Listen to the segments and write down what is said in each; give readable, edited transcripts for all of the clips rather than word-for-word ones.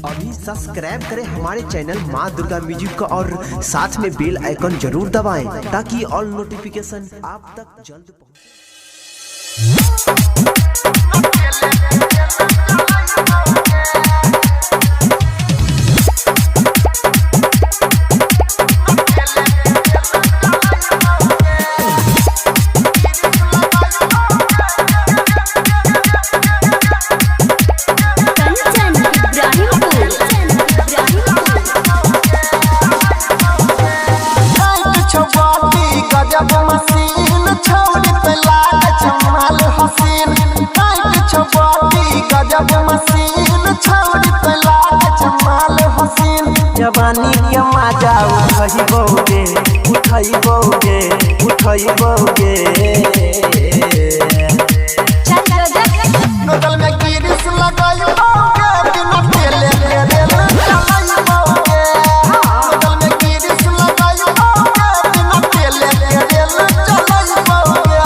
अभी सब्सक्राइब करें हमारे चैनल माँ दुर्गा म्यूजिक को और साथ में बेल आइकन जरूर दबाएं ताकि ऑल नोटिफिकेशन आप तक जल्द पहुंचे। गजब मशीन छौरी पे लाग जमाल हसीन टाइट छौरी गजब मशीन छौरी पे लाग जमाल हसीन जवानी के मजा उठाइबोगे नोदल में गिरिस लगाइबोगे बिना तेले के रेल चलाइबोगे नोदल में गिरिस लगाइबोगे बिना तेले के रेल चलाइबोगे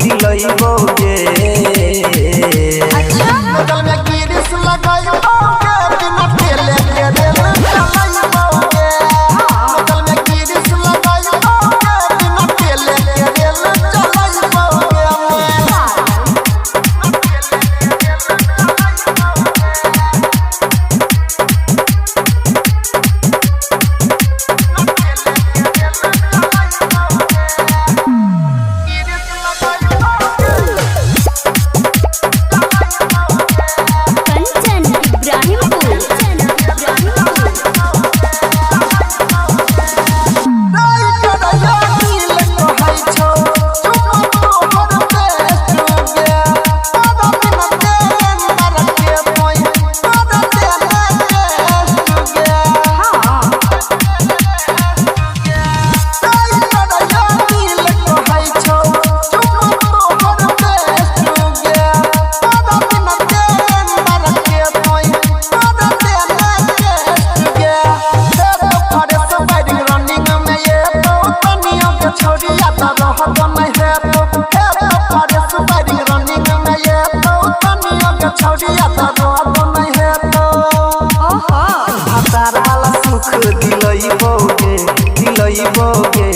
दिलइबोगे नोदल में गिरिस लगाइबोगे बिना तेले के रेल चलाइबोगे नोदल में गिरिस लगाइबोगे बिना तेले के रेल चलाइबोगे दिलइबोगे